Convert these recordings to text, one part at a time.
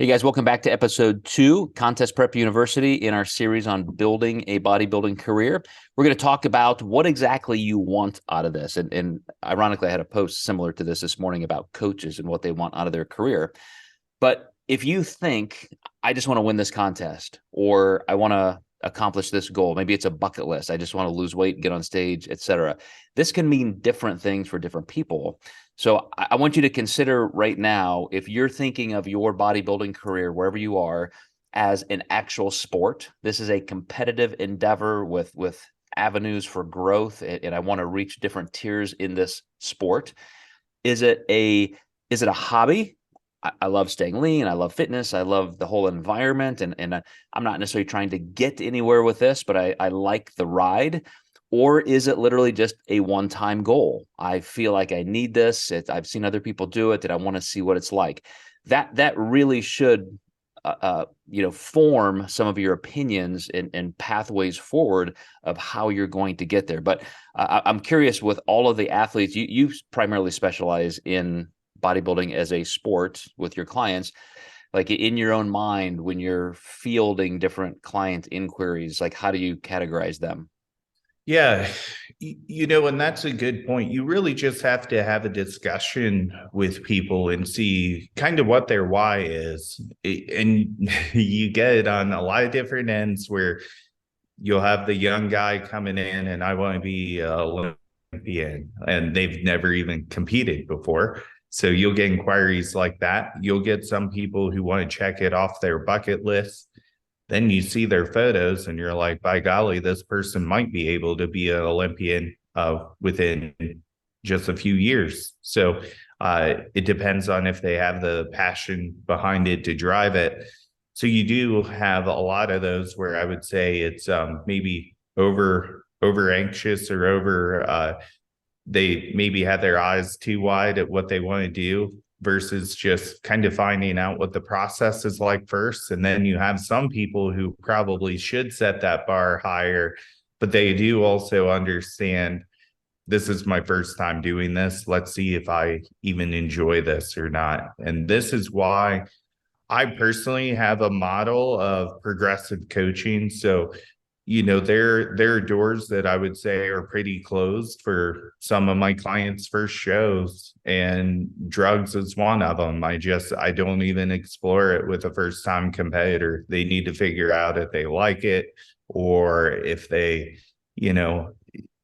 Hey guys, welcome back to episode 2, Contest Prep University, in our series on building a bodybuilding career. We're going to talk about what exactly you want out of this. And ironically, I had a post similar to this morning about coaches and what they want out of their career. But if you think, I just want to win this contest, or I want to accomplish this goal, maybe it's a bucket list, I just want to lose weight, get on stage, etc. This can mean different things for different people. So I want you to consider right now, if you're thinking of your bodybuilding career, wherever you are, as an actual sport. This is a competitive endeavor with avenues for growth, and I want to reach different tiers in this sport. Is it a hobby? I love staying lean. I love fitness. I love the whole environment. And I'm not necessarily trying to get anywhere with this, but I like the ride. Or is it literally just a one-time goal? I feel like I need this. I've seen other people do it, and I want to see what it's like. That really should form some of your opinions and pathways forward of how you're going to get there. But I'm curious, with all of the athletes, you primarily specialize in bodybuilding as a sport with your clients. Like, in your own mind, when you're fielding different client inquiries, like, how do you categorize them? Yeah, and that's a good point. You really just have to have a discussion with people and see kind of what their why is. And you get it on a lot of different ends where you'll have the young guy coming in and I want to be an Olympian, and they've never even competed before. So you'll get inquiries like that. You'll get some people who want to check it off their bucket list. Then you see their photos and you're like, by golly, this person might be able to be an Olympian within just a few years. So it depends on if they have the passion behind it to drive it. So you do have a lot of those where I would say it's maybe over anxious or over they maybe have their eyes too wide at what they want to do, versus just kind of finding out what the process is like first. And then you have some people who probably should set that bar higher, but they do also understand, this is my first time doing this. Let's see if I even enjoy this or not. And this is why I personally have a model of progressive coaching. So there are doors that I would say are pretty closed for some of my clients' first shows, and drugs is one of them. I don't even explore it with a first time competitor. They need to figure out if they like it, or if they,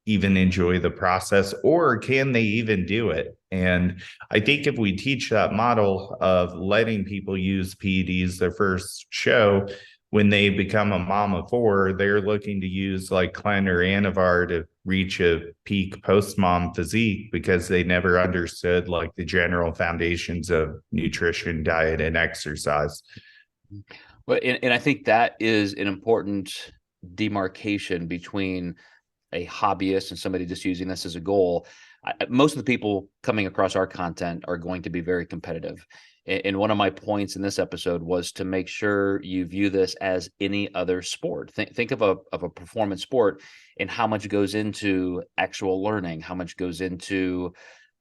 even enjoy the process, or can they even do it. And I think if we teach that model of letting people use PEDs their first show, when they become a mom of four, they're looking to use like Clen or Anavar to reach a peak post-mom physique, because they never understood like the general foundations of nutrition, diet, and exercise. Well, and I think that is an important demarcation between a hobbyist and somebody just using this as a goal. Most of the people coming across our content are going to be very competitive. And one of my points in this episode was to make sure you view this as any other sport. Think of a performance sport, and how much goes into actual learning, how much goes into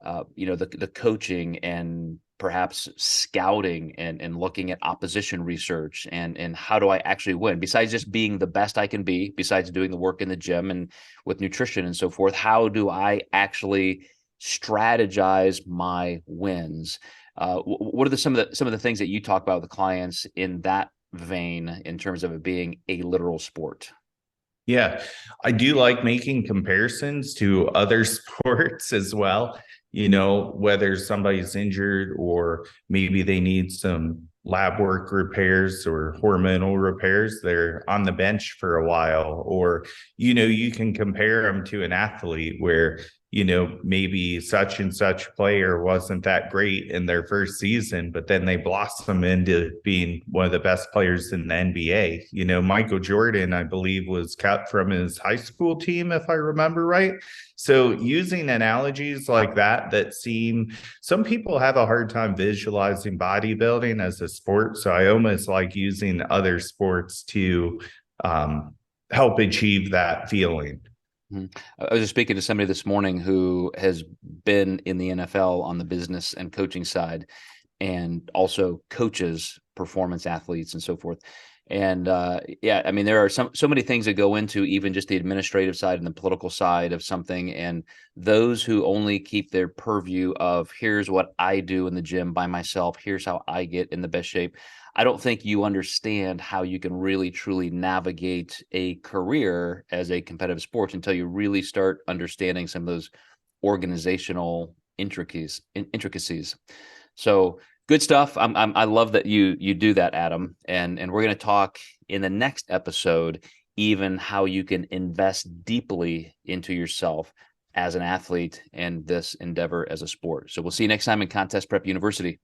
the coaching, and perhaps scouting, and looking at opposition research, and how do I actually win, besides just being the best I can be, besides doing the work in the gym and with nutrition and so forth. How do I actually strategize my wins? What are some of the things that you talk about with the clients in that vein, in terms of it being a literal sport? Yeah, I do like making comparisons to other sports as well. Whether somebody's injured, or maybe they need some lab work repairs or hormonal repairs, they're on the bench for a while. Or, you can compare them to an athlete where, maybe such and such player wasn't that great in their first season, but then they blossom into being one of the best players in the NBA. Michael Jordan, I believe, was cut from his high school team, if I remember right. So using analogies like that seem, some people have a hard time visualizing bodybuilding as a sport. So I almost like using other sports to help achieve that feeling. I was just speaking to somebody this morning who has been in the NFL on the business and coaching side, and also coaches performance athletes and so forth. And yeah, I mean, there are so many things that go into even just the administrative side and the political side of something. And those who only keep their purview of here's what I do in the gym by myself, here's how I get in the best shape. I don't think you understand how you can really truly navigate a career as a competitive sport until you really start understanding some of those organizational intricacies. So good stuff. I love that you do that, Adam. And we're going to talk in the next episode even how you can invest deeply into yourself as an athlete and this endeavor as a sport. So we'll see you next time in Contest Prep University.